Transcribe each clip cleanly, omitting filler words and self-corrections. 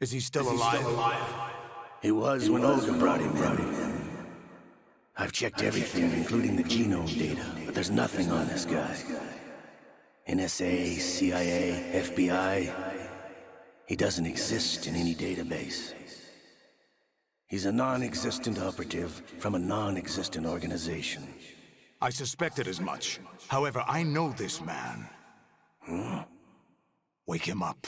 Is he still alive? He was when Olga brought him in. I've checked everything, including the genome data, but there's nothing on this guy. NSA, CIA, FBI. He doesn't exist in any database. He's a non-existent operative from a non-existent organization. I suspected as much. However, I know this man. Wake him up.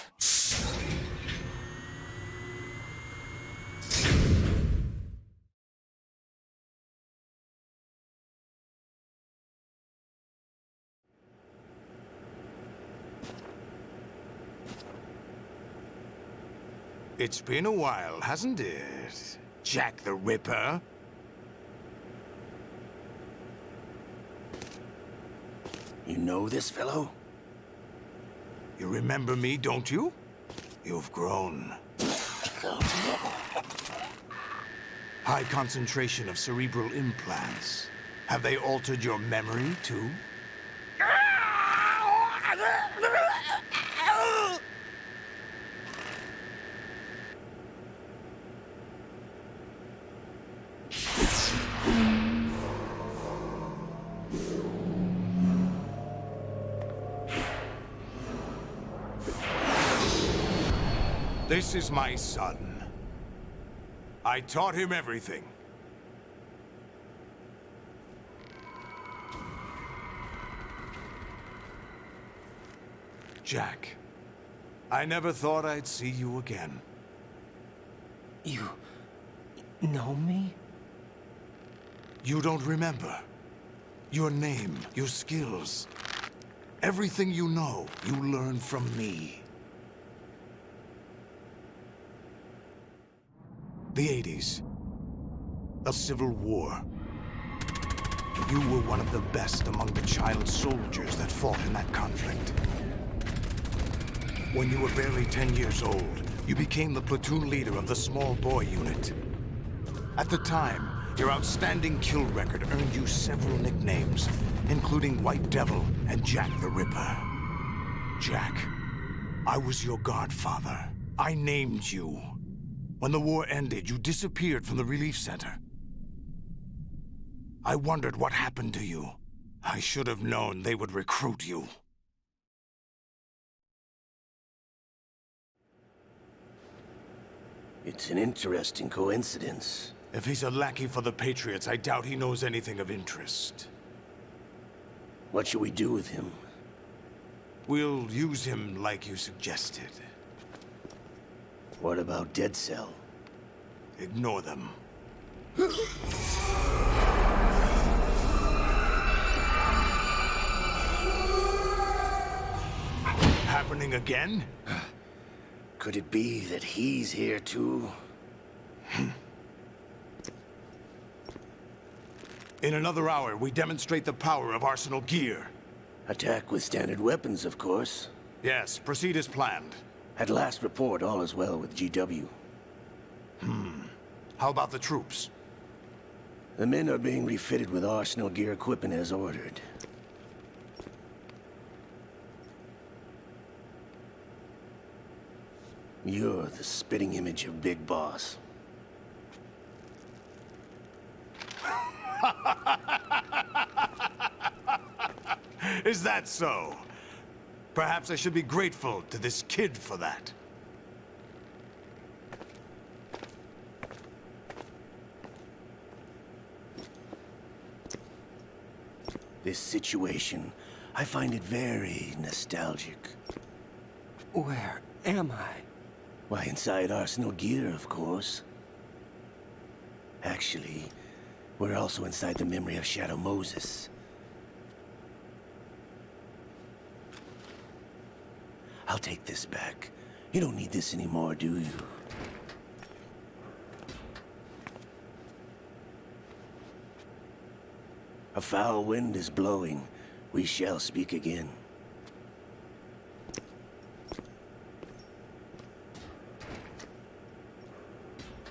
It's been a while, hasn't it? Jack the Ripper? You know this fellow? You remember me, don't you? You've grown. High concentration of cerebral implants. Have they altered your memory, too? This is my son. I taught him everything. Jack, I never thought I'd see you again. You know me? You don't remember. Your name, your skills. Everything you know, you learned from me. The 80s. The Civil War. You were one of the best among the child soldiers that fought in that conflict. When you were barely 10 years old, you became the platoon leader of the Small Boy Unit. At the time, your outstanding kill record earned you several nicknames, including White Devil and Jack the Ripper. Jack, I was your godfather. I named you. When the war ended, you disappeared from the relief center. I wondered what happened to you. I should have known they would recruit you. It's an interesting coincidence. If he's a lackey for the Patriots, I doubt he knows anything of interest. What should we do with him? We'll use him like you suggested. What about Dead Cell? Ignore them. Happening again? Could it be that he's here too? In another hour, we demonstrate the power of Arsenal gear. Attack with standard weapons, of course. Yes, proceed as planned. At last report, all is well with GW. How about the troops? The men are being refitted with Arsenal gear equipment as ordered. You're the spitting image of Big Boss. Is that so? Perhaps I should be grateful to this kid for that. This situation, I find it very nostalgic. Where am I? Why, inside Arsenal gear, of course. Actually, we're also inside the memory of Shadow Moses. I'll take this back. You don't need this anymore, do you? A foul wind is blowing. We shall speak again.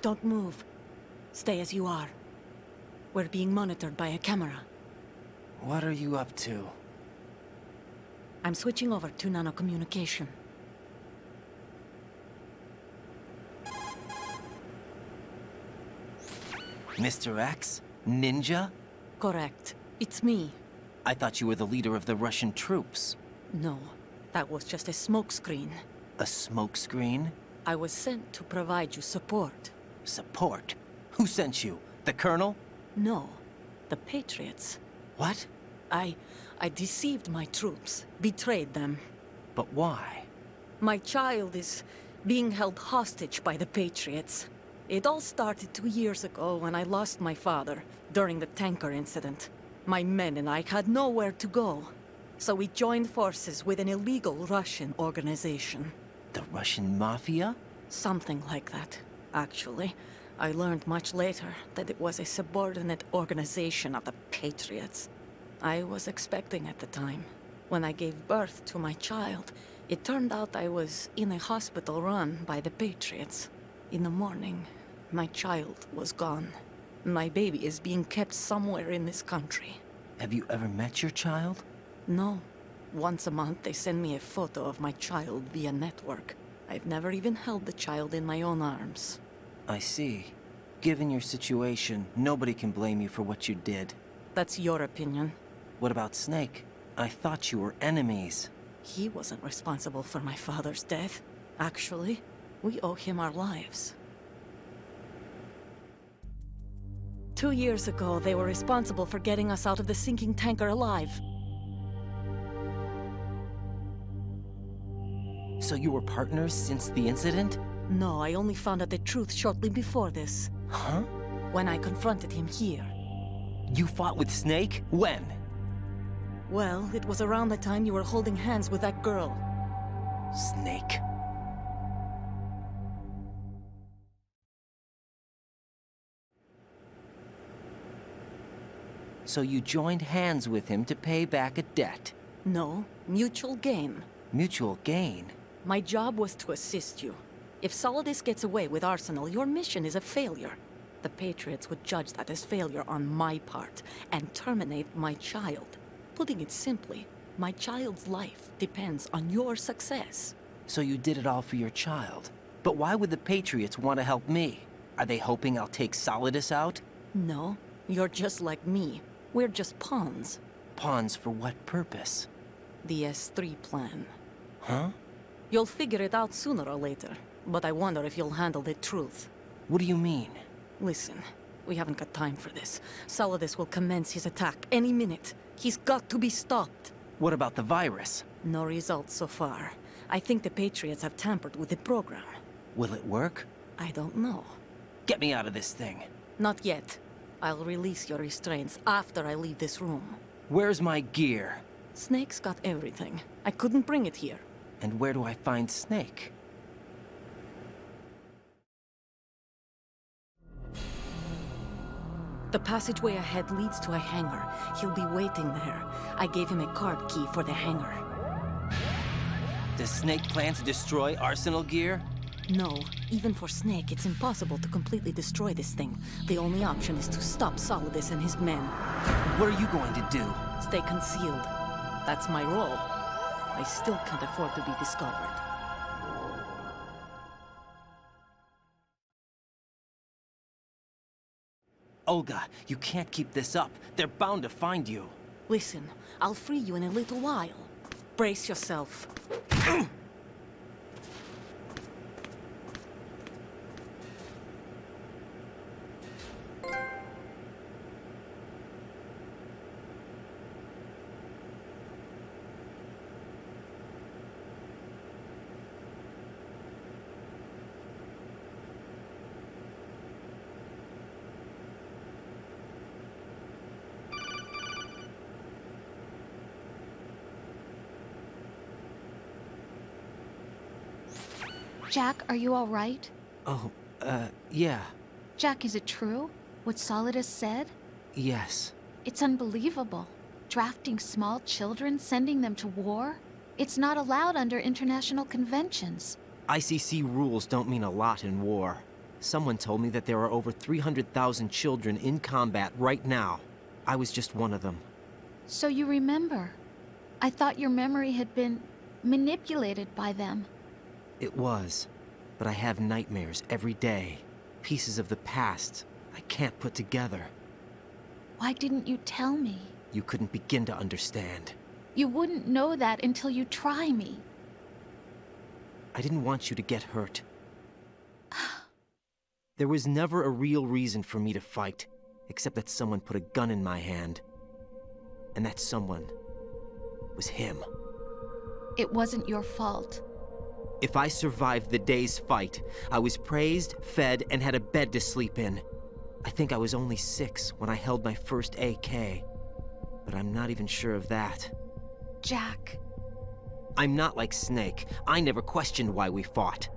Don't move. Stay as you are. We're being monitored by a camera. What are you up to? I'm switching over to nanocommunication. Mr. X? Ninja? Correct. It's me. I thought you were the leader of the Russian troops. No, that was just a smokescreen. A smokescreen? I was sent to provide you support. Support? Who sent you? The Colonel? No, the Patriots. What? I deceived my troops, betrayed them. But why? My child is being held hostage by the Patriots. It all started 2 years ago when I lost my father during the tanker incident. My men and I had nowhere to go, so we joined forces with an illegal Russian organization. The Russian Mafia? Something like that, actually. I learned much later that it was a subordinate organization of the Patriots. I was expecting at the time. When I gave birth to my child, it turned out I was in a hospital run by the Patriots. In the morning, my child was gone. My baby is being kept somewhere in this country. Have you ever met your child? No. Once a month, they send me a photo of my child via network. I've never even held the child in my own arms. I see. Given your situation, nobody can blame you for what you did. That's your opinion. What about Snake? I thought you were enemies. He wasn't responsible for my father's death. Actually, we owe him our lives. 2 years ago, they were responsible for getting us out of the sinking tanker alive. So you were partners since the incident? No, I only found out the truth shortly before this. Huh? When I confronted him here. You fought with Snake? When? Well, it was around the time you were holding hands with that girl. Snake. So you joined hands with him to pay back a debt? No, mutual gain. Mutual gain? My job was to assist you. If Solidus gets away with Arsenal, your mission is a failure. The Patriots would judge that as failure on my part, and terminate my child. Putting it simply, my child's life depends on your success. So you did it all for your child. But why would the Patriots want to help me? Are they hoping I'll take Solidus out? No, you're just like me. We're just pawns. Pawns for what purpose? The S3 plan. Huh? You'll figure it out sooner or later, but I wonder if you'll handle the truth. What do you mean? Listen, we haven't got time for this. Solidus will commence his attack any minute. He's got to be stopped. What about the virus? No results so far. I think the Patriots have tampered with the program. Will it work? I don't know. Get me out of this thing. Not yet. I'll release your restraints after I leave this room. Where's my gear? Snake's got everything. I couldn't bring it here. And where do I find Snake? The passageway ahead leads to a hangar. He'll be waiting there. I gave him a card key for the hangar. Does Snake plan to destroy Arsenal gear? No, even for Snake, it's impossible to completely destroy this thing. The only option is to stop Solidus and his men. What are you going to do? Stay concealed. That's my role. I still can't afford to be discovered. Olga, you can't keep this up. They're bound to find you. Listen, I'll free you in a little while. Brace yourself. Jack, are you all right? Oh, yeah. Jack, is it true? What Solidus said? Yes. It's unbelievable. Drafting small children, sending them to war? It's not allowed under international conventions. ICC rules don't mean a lot in war. Someone told me that there are over 300,000 children in combat right now. I was just one of them. So you remember. I thought your memory had been manipulated by them. It was. But I have nightmares every day. Pieces of the past. I can't put together. Why didn't you tell me? You couldn't begin to understand. You wouldn't know that until you try me. I didn't want you to get hurt. There was never a real reason for me to fight, except that someone put a gun in my hand. And that someone was him. It wasn't your fault. If I survived the day's fight, I was praised, fed, and had a bed to sleep in. I think I was only 6 when I held my first AK. But I'm not even sure of that. Jack. I'm not like Snake. I never questioned why we fought.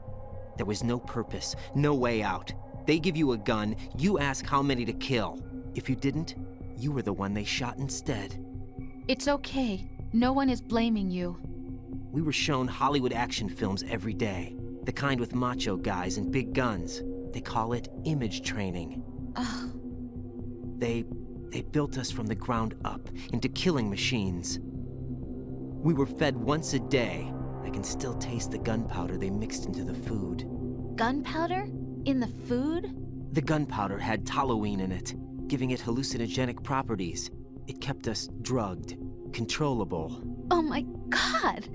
There was no purpose, no way out. They give you a gun, you ask how many to kill. If you didn't, you were the one they shot instead. It's okay. No one is blaming you. We were shown Hollywood action films every day. The kind with macho guys and big guns. They call it image training. Ugh. They built us from the ground up into killing machines. We were fed once a day. I can still taste the gunpowder they mixed into the food. Gunpowder? In the food? The gunpowder had toluene in it, giving it hallucinogenic properties. It kept us drugged, controllable. Oh my God!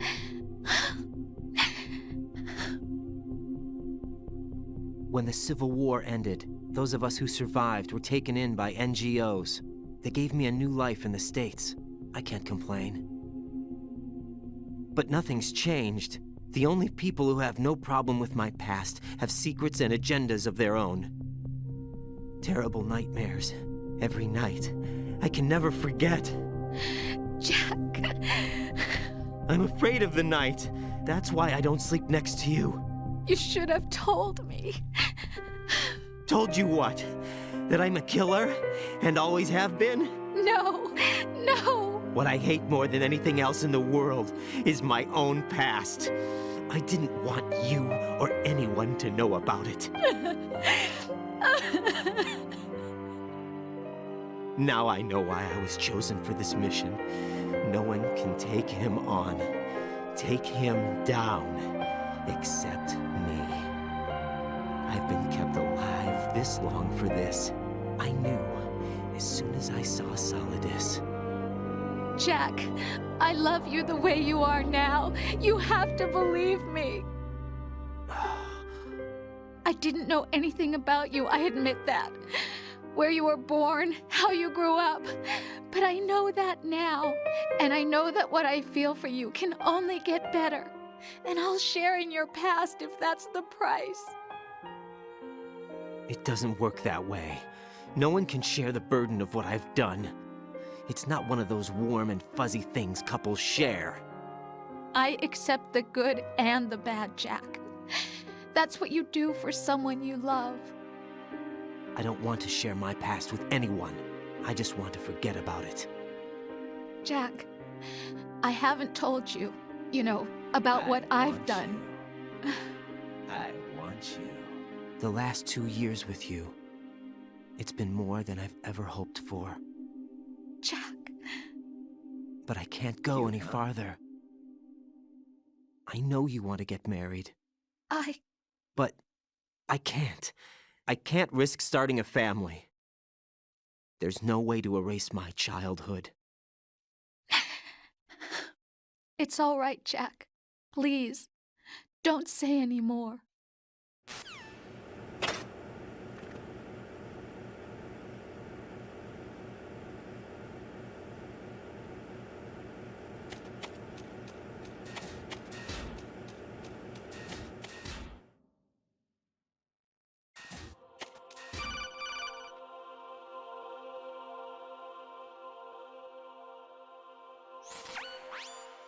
When the Civil War ended, those of us who survived were taken in by NGOs. They gave me a new life in the States. I can't complain. But nothing's changed. The only people who have no problem with my past have secrets and agendas of their own. Terrible nightmares. Every night. I can never forget. Jack. I'm afraid of the night. That's why I don't sleep next to you. You should have told me. Told you what? That I'm a killer? And always have been? No, no. What I hate more than anything else in the world is my own past. I didn't want you or anyone to know about it. Now I know why I was chosen for this mission. No one can take him on, take him down, except me. I've been kept alive this long for this. I knew as soon as I saw Solidus. Jack, I love you the way you are now. You have to believe me. I didn't know anything about you, I admit that. Where you were born, how you grew up. But I know that now. And I know that what I feel for you can only get better. And I'll share in your past if that's the price. It doesn't work that way. No one can share the burden of what I've done. It's not one of those warm and fuzzy things couples share. I accept the good and the bad, Jack. That's what you do for someone you love. I don't want to share my past with anyone. I just want to forget about it. Jack, I haven't told you, about what I've done. I want you. The last 2 years with you, it's been more than I've ever hoped for. Jack. But I can't go any farther. I know you want to get married. But I can't. I can't risk starting a family. There's no way to erase my childhood. It's all right, Jack. Please, don't say any more.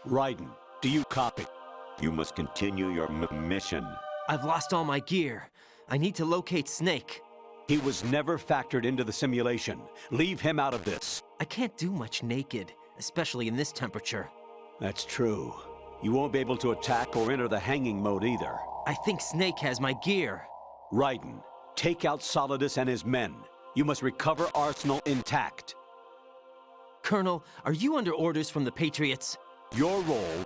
Raiden, do you copy? You must continue your mission. I've lost all my gear. I need to locate Snake. He was never factored into the simulation. Leave him out of this. I can't do much naked, especially in this temperature. That's true. You won't be able to attack or enter the hanging mode either. I think Snake has my gear. Raiden, take out Solidus and his men. You must recover Arsenal intact. Colonel, are you under orders from the Patriots? Your role,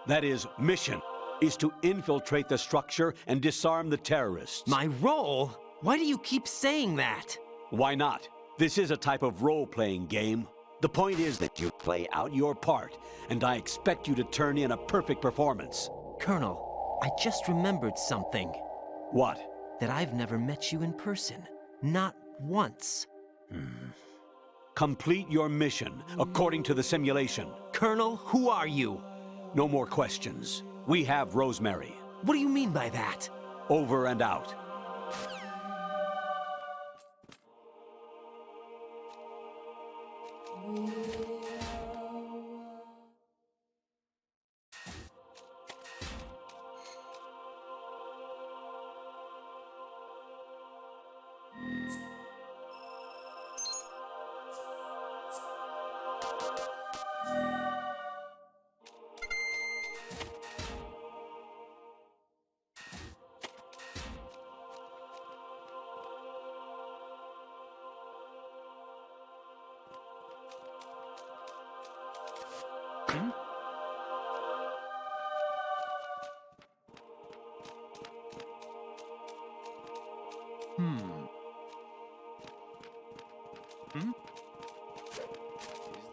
that is, mission, is to infiltrate the structure and disarm the terrorists. My role? Why do you keep saying that? Why not? This is a type of role-playing game. The point is that you play out your part, and I expect you to turn in a perfect performance. Colonel, I just remembered something. What? That I've never met you in person. Not once. Complete your mission according to the simulation. Colonel, who are you? No more questions. We have Rosemary. What do you mean by that? Over and out.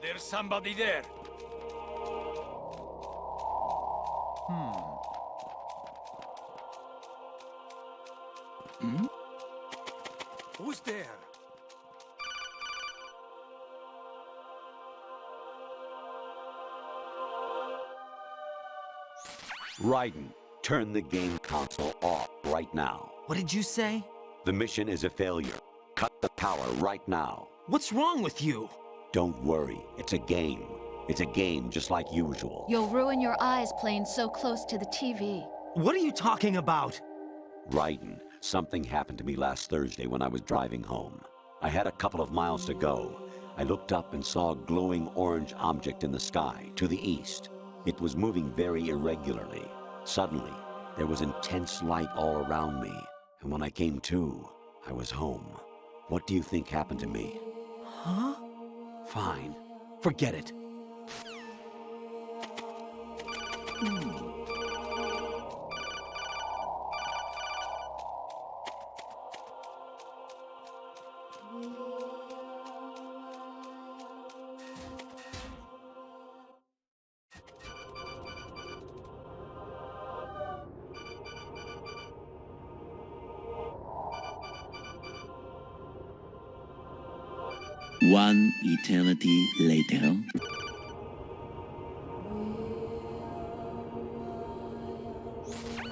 Is there somebody there? Who's there? Raiden, turn the game console off right now. What did you say? The mission is a failure. Cut the power right now. What's wrong with you? Don't worry, it's a game. It's a game just like usual. You'll ruin your eyes playing so close to the TV. What are you talking about? Raiden, something happened to me last Thursday when I was driving home. I had a couple of miles to go. I looked up and saw a glowing orange object in the sky to the east. It was moving very irregularly. Suddenly, there was intense light all around me, and when I came to, I was home. What do you think happened to me? Huh? Fine. Forget it. One eternity later.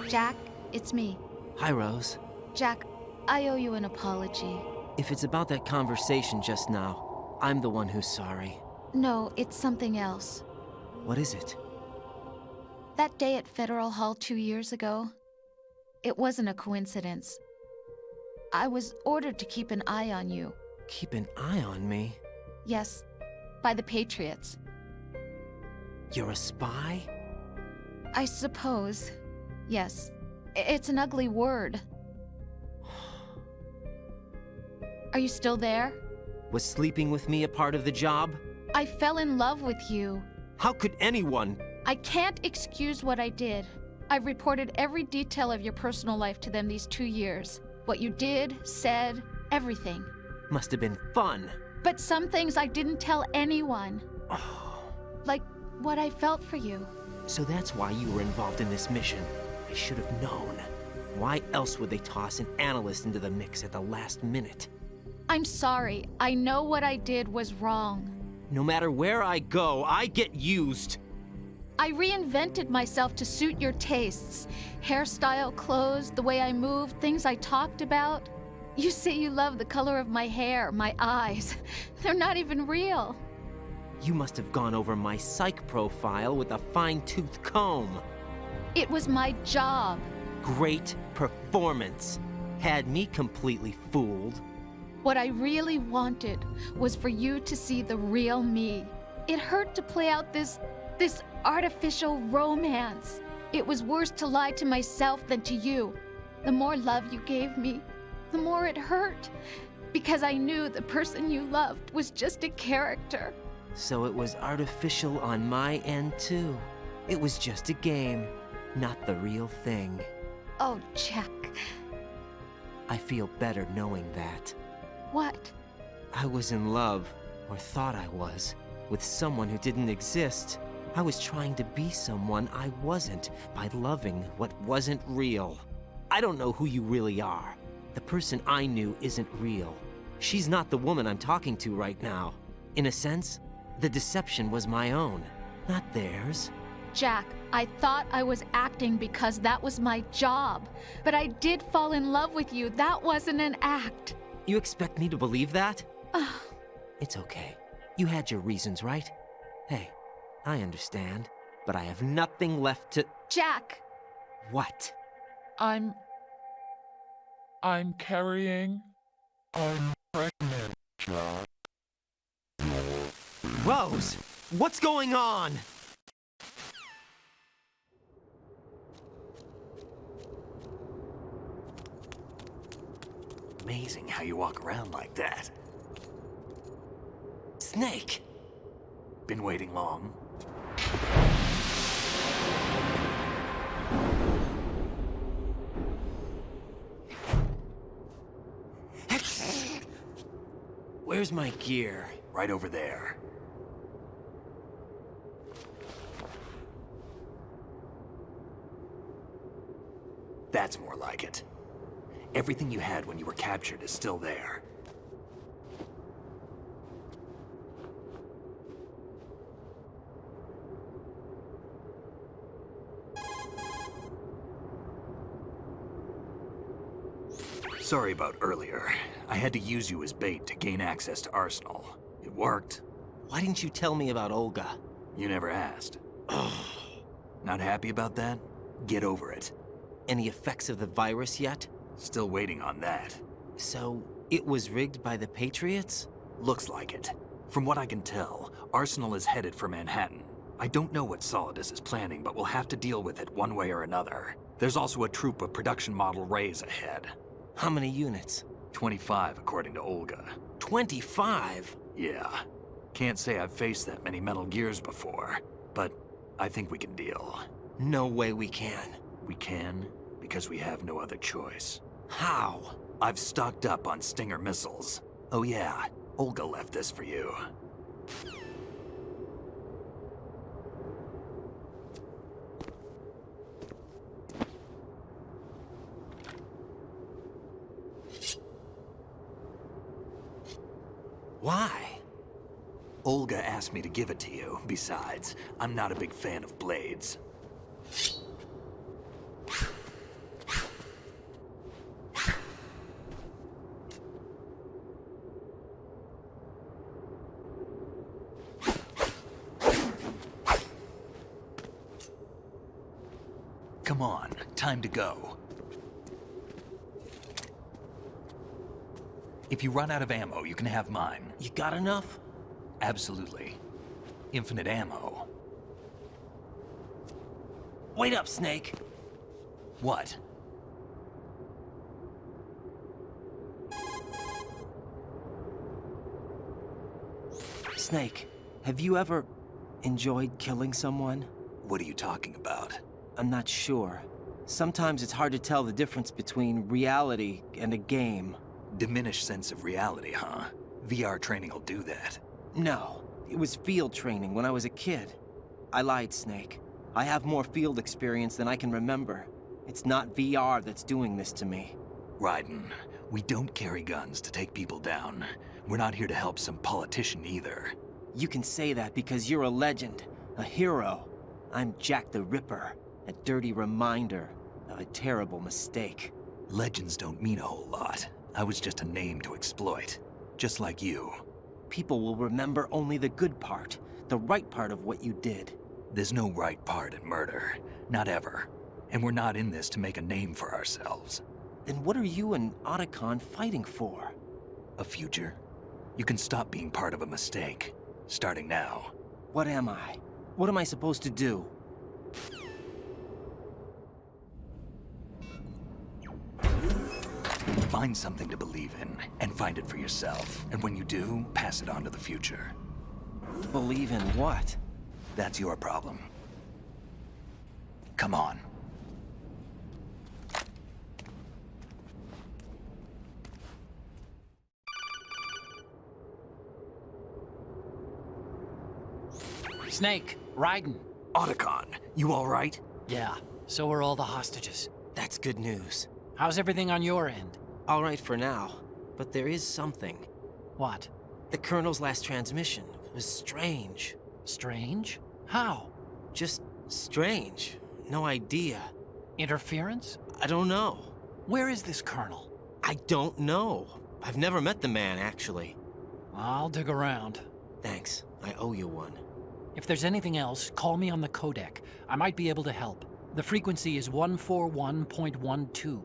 Jack, it's me. Hi, Rose. Jack, I owe you an apology. If it's about that conversation just now, I'm the one who's sorry. No, it's something else. What is it? That day at Federal Hall 2 years ago, it wasn't a coincidence. I was ordered to keep an eye on you. Keep an eye on me? Yes, by the Patriots. You're a spy? I suppose. Yes. It's an ugly word. Are you still there? Was sleeping with me a part of the job? I fell in love with you. How could anyone? I can't excuse what I did. I've reported every detail of your personal life to them these 2 years. What you did, said, everything. Must have been fun. But some things I didn't tell anyone. Like what I felt for you. So that's why you were involved in this mission. I should have known. Why else would they toss an analyst into the mix at the last minute? I'm sorry. I know what I did was wrong. No matter where I go, I get used. I reinvented myself to suit your tastes. Hairstyle, clothes, the way I moved, things I talked about. You say you love the color of my hair, my eyes. They're not even real. You must have gone over my psych profile with a fine-tooth comb. It was my job. Great performance. Had me completely fooled. What I really wanted was for you to see the real me. It hurt to play out this artificial romance. It was worse to lie to myself than to you. The more love you gave me, the more it hurt. Because I knew the person you loved was just a character. So it was artificial on my end, too. It was just a game, not the real thing. Oh, Jack. I feel better knowing that. What? I was in love, or thought I was, with someone who didn't exist. I was trying to be someone I wasn't by loving what wasn't real. I don't know who you really are. The person I knew isn't real. She's not the woman I'm talking to right now. In a sense, the deception was my own, not theirs. Jack, I thought I was acting because that was my job. But I did fall in love with you. That wasn't an act. You expect me to believe that? It's okay. You had your reasons, right? Hey, I understand, but I have nothing left to... Jack! What? I'm carrying. I'm pregnant, Jack. Rose, what's going on? Amazing how you walk around like that. Snake! Been waiting long? Where's my gear? Right over there. That's more like it. Everything you had when you were captured is still there. Sorry about earlier. I had to use you as bait to gain access to Arsenal. It worked. Why didn't you tell me about Olga? You never asked. Not happy about that? Get over it. Any effects of the virus yet? Still waiting on that. So, it was rigged by the Patriots? Looks like it. From what I can tell, Arsenal is headed for Manhattan. I don't know what Solidus is planning, but we'll have to deal with it one way or another. There's also a troop of production model Rays ahead. How many units? 25, according to Olga. 25? Yeah. Can't say I've faced that many Metal Gears before, but I think we can deal. No way we can. We can, because we have no other choice. How? I've stocked up on Stinger missiles. Oh yeah, Olga left this for you. Why? Olga asked me to give it to you. Besides, I'm not a big fan of blades. Come on, time to go. If you run out of ammo, you can have mine. You got enough? Absolutely. Infinite ammo. Wait up, Snake. What? Snake, have you ever enjoyed killing someone? What are you talking about? I'm not sure. Sometimes it's hard to tell the difference between reality and a game. Diminished sense of reality, huh? VR training will do that. No, it was field training when I was a kid. I lied, Snake. I have more field experience than I can remember. It's not VR that's doing this to me. Raiden, we don't carry guns to take people down. We're not here to help some politician either. You can say that because you're a legend, a hero. I'm Jack the Ripper, a dirty reminder of a terrible mistake. Legends don't mean a whole lot. I was just a name to exploit, just like you. People will remember only the good part, the right part of what you did. There's no right part in murder, not ever. And we're not in this to make a name for ourselves. Then what are you and Otacon fighting for? A future? You can stop being part of a mistake, starting now. What am I? What am I supposed to do? Find something to believe in, and find it for yourself. And when you do, pass it on to the future. Believe in what? That's your problem. Come on. Snake, Raiden. Otacon, you all right? Yeah, so are all the hostages. That's good news. How's everything on your end? All right for now, but there is something. What? The Colonel's last transmission was strange. Strange? How? Just strange. No idea. Interference? I don't know. Where is this Colonel? I don't know. I've never met the man, actually. I'll dig around. Thanks. I owe you one. If there's anything else, call me on the codec. I might be able to help. The frequency is 141.12.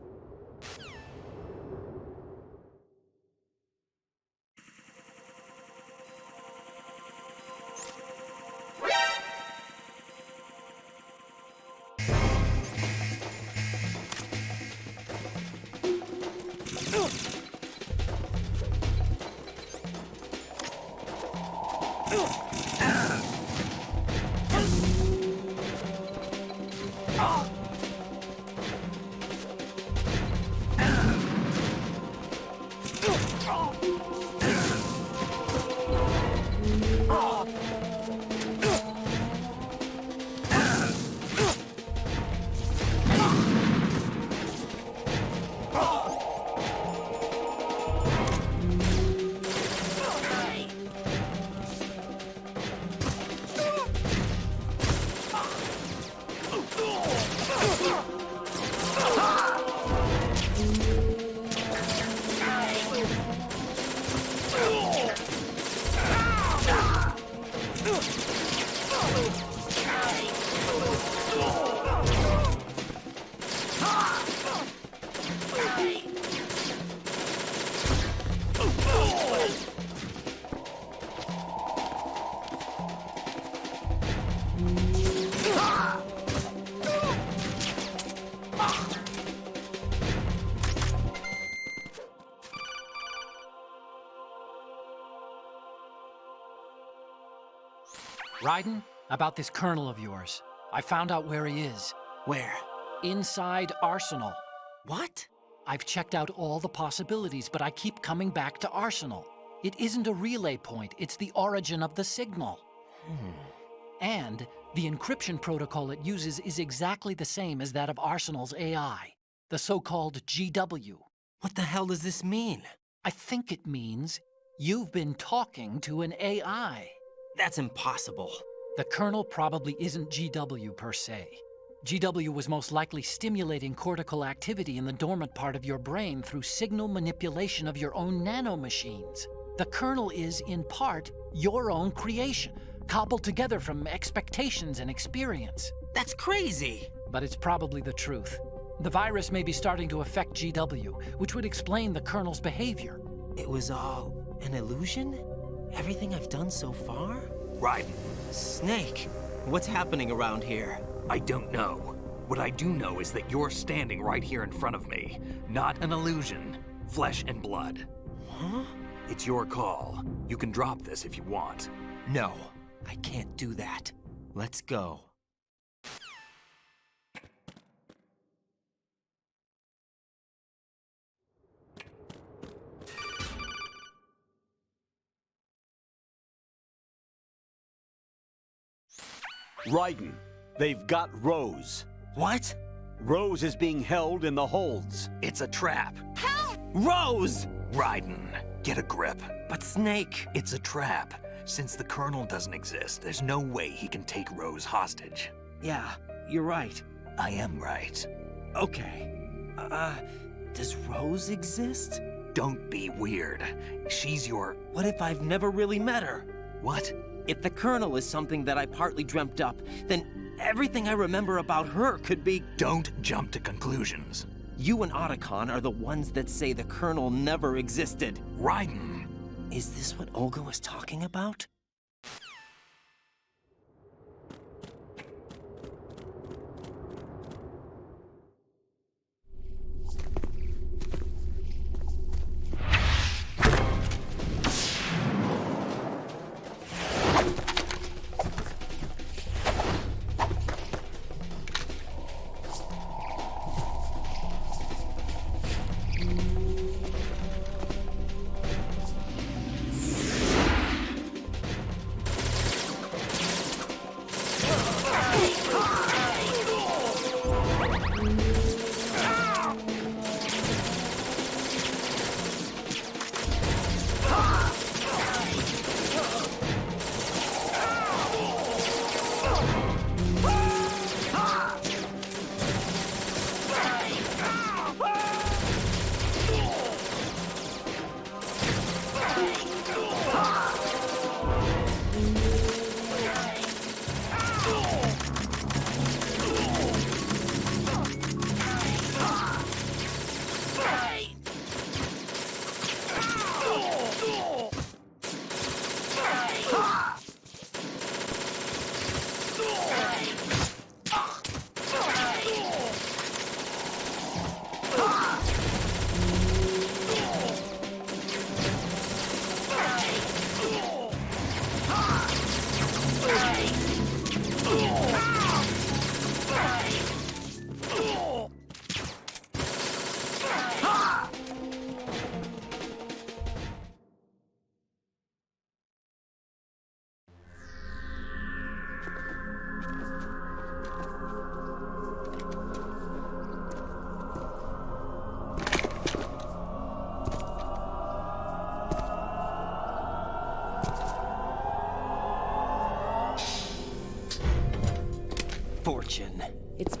Raiden, about this Colonel of yours. I found out where he is. Where? Inside Arsenal. What? I've checked out all the possibilities, but I keep coming back to Arsenal. It isn't a relay point, it's the origin of the signal. And the encryption protocol it uses is exactly the same as that of Arsenal's AI, the so-called GW. What the hell does this mean? I think it means you've been talking to an AI. That's impossible. The Colonel probably isn't GW per se. GW was most likely stimulating cortical activity in the dormant part of your brain through signal manipulation of your own nanomachines. The Colonel is, in part, your own creation, cobbled together from expectations and experience. That's crazy! But it's probably the truth. The virus may be starting to affect GW, which would explain the Colonel's behavior. It was all an illusion? Everything I've done so far? Raiden. Snake, what's happening around here? I don't know. What I do know is that you're standing right here in front of me. Not an illusion. Flesh and blood. Huh? It's your call. You can drop this if you want. No, I can't do that. Let's go. Raiden, they've got Rose. What? Rose is being held in the holds. It's a trap. Help! Rose! Raiden, get a grip. But Snake... It's a trap. Since the Colonel doesn't exist, there's no way he can take Rose hostage. Yeah, you're right. I am right. Okay. Does Rose exist? Don't be weird. She's your... What if I've never really met her? What? If the Colonel is something that I partly dreamt up, then everything I remember about her could be... Don't jump to conclusions. You and Otacon are the ones that say the Colonel never existed. Raiden! Is this what Olga was talking about?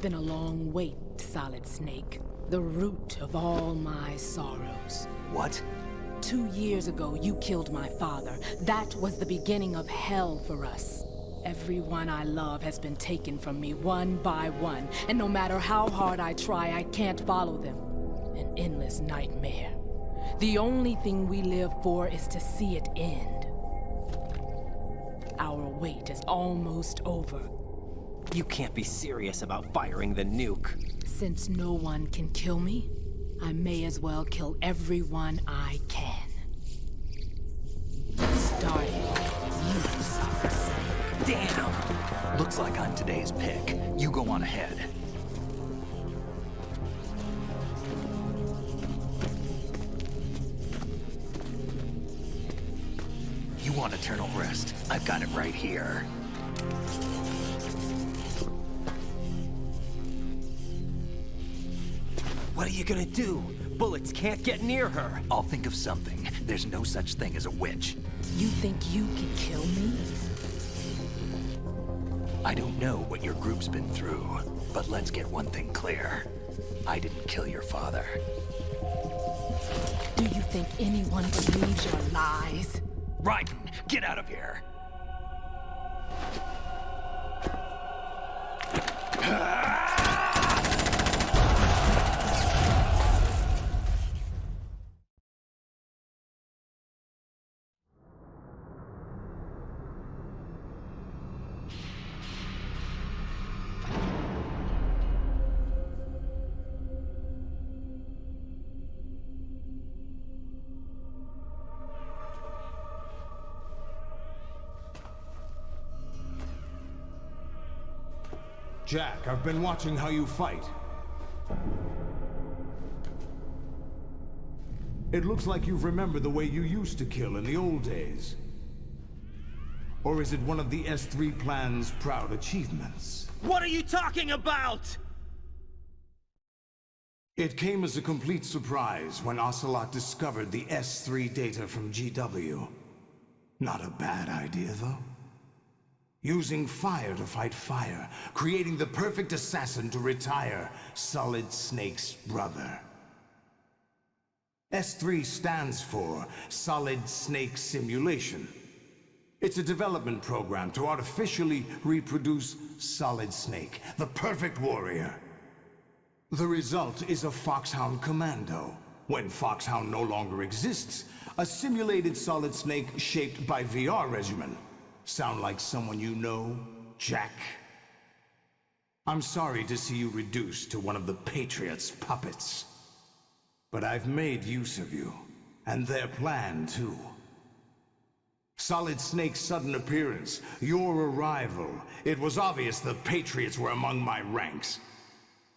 been a long wait, Solid Snake. The root of all my sorrows. What? 2 years ago, you killed my father. That was the beginning of hell for us. Everyone I love has been taken from me one by one, and no matter how hard I try, I can't follow them. An endless nightmare. The only thing we live for is to see it end. Our wait is almost over. You can't be serious about firing the nuke. Since no one can kill me, I may as well kill everyone I can. Starting you, Solid Snake. Damn! Looks like I'm today's pick. You go on ahead. You want eternal rest? I've got it right here. What are you gonna do? Bullets can't get near her. I'll think of something. There's no such thing as a witch. You think you can kill me? I don't know what your group's been through, but let's get one thing clear. I didn't kill your father. Do you think anyone believes your lies? Raiden, get out of here! Jack, I've been watching how you fight. It looks like you've remembered the way you used to kill in the old days. Or is it one of the S3 plan's proud achievements? What are you talking about? It came as a complete surprise when Ocelot discovered the S3 data from GW. Not a bad idea, though. Using fire to fight fire, creating the perfect assassin to retire Solid Snake's brother. S3 stands for Solid Snake Simulation. It's a development program to artificially reproduce Solid Snake, the perfect warrior. The result is a Foxhound Commando. When Foxhound no longer exists, a simulated Solid Snake shaped by VR regimen. Sound like someone you know, Jack? I'm sorry to see you reduced to one of the Patriots' puppets. But I've made use of you, and their plan too. Solid Snake's sudden appearance, your arrival, it was obvious the Patriots were among my ranks.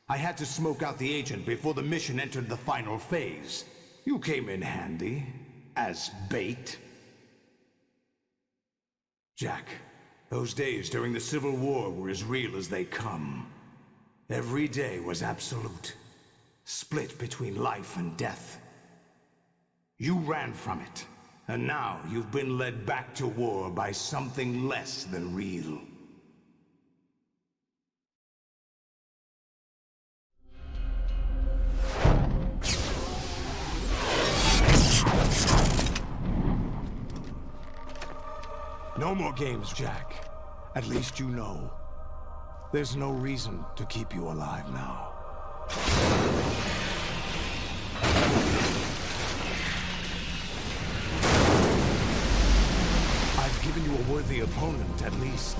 I had to smoke out the agent before the mission entered the final phase. You came in handy, as bait. Jack, those days during the Civil War were as real as they come. Every day was absolute, split between life and death. You ran from it, and now you've been led back to war by something less than real. No more games, Jack. At least you know. There's no reason to keep you alive now. I've given you a worthy opponent, at least.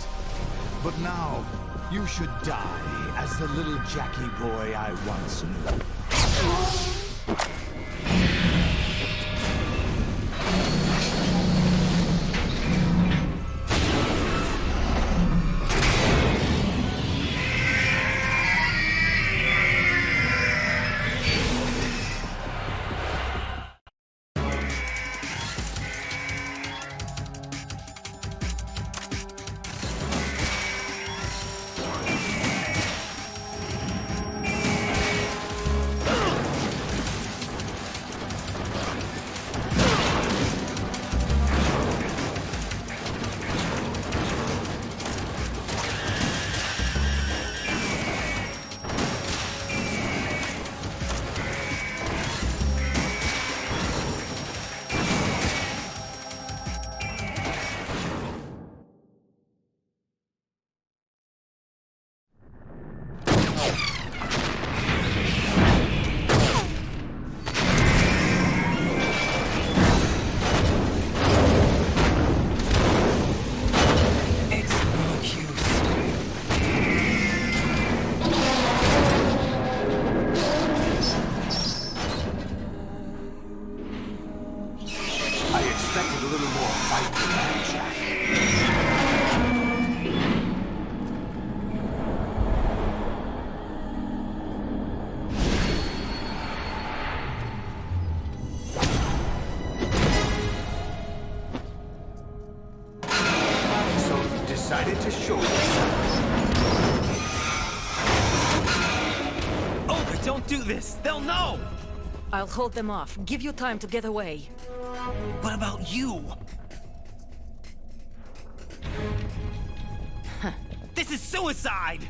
But now, you should die as the little Jackie boy I once knew. Don't do this! They'll know! I'll hold them off. Give you time to get away. What about you? This is suicide!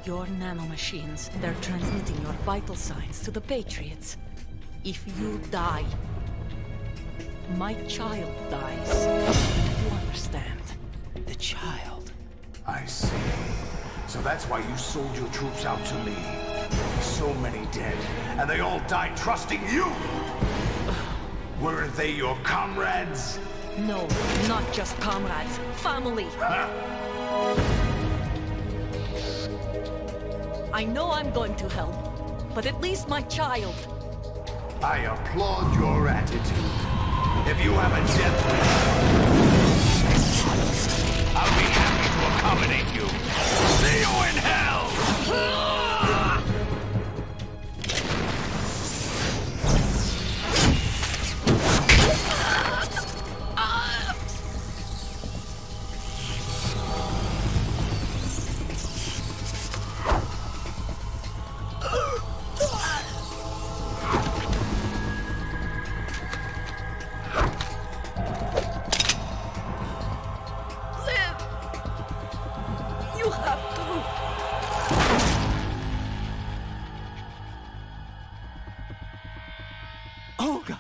Your nanomachines, they're transmitting your vital signs to the Patriots. If you die, my child dies. You understand? The child. I see. So that's why you sold your troops out to me. So many dead, and they all died trusting you! Weren't they your comrades? No, not just comrades. Family. I know I'm going to help, but at least my child. I applaud your attitude. If you have a death wish, I'll be happy to accommodate you. See you in hell! You have to. Olga!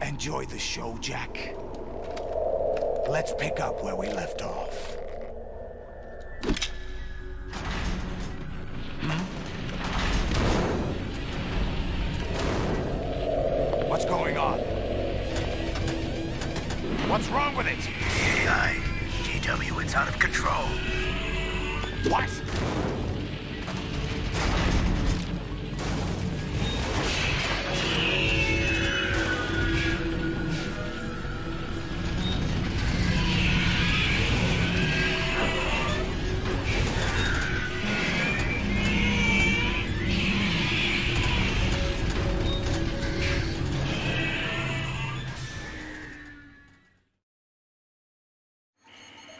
Enjoy the show, Jack. Let's pick up where we left off. What's going on? What's wrong with it? AI, GW, it's out of control. What?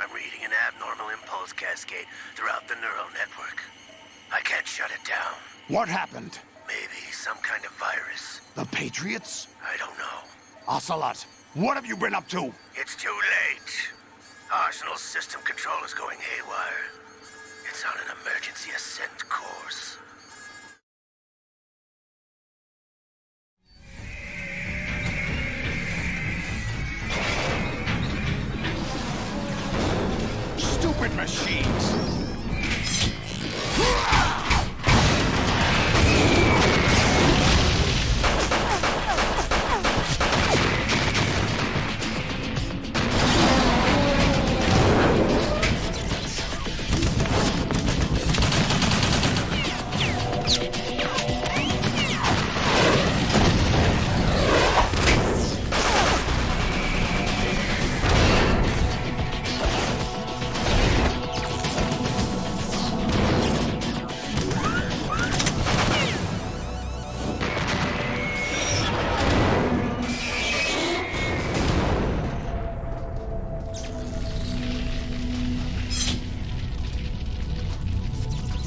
I'm reading an abnormal impulse cascade throughout the neural network. I can't shut it down. What happened? Maybe some kind of virus. The Patriots? I don't know. Ocelot, what have you been up to? It's too late. Arsenal's system control is going haywire. It's on an emergency ascent course. Stupid machines!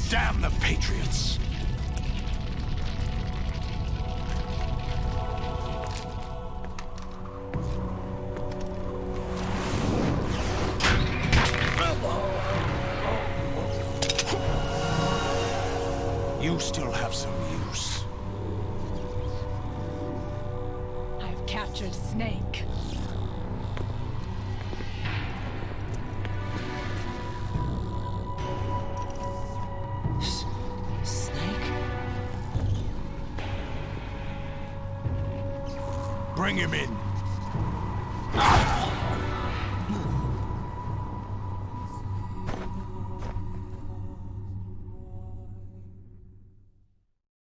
Damn the Patriots! You still have some use. I've captured Snake. Snake? Bring him in.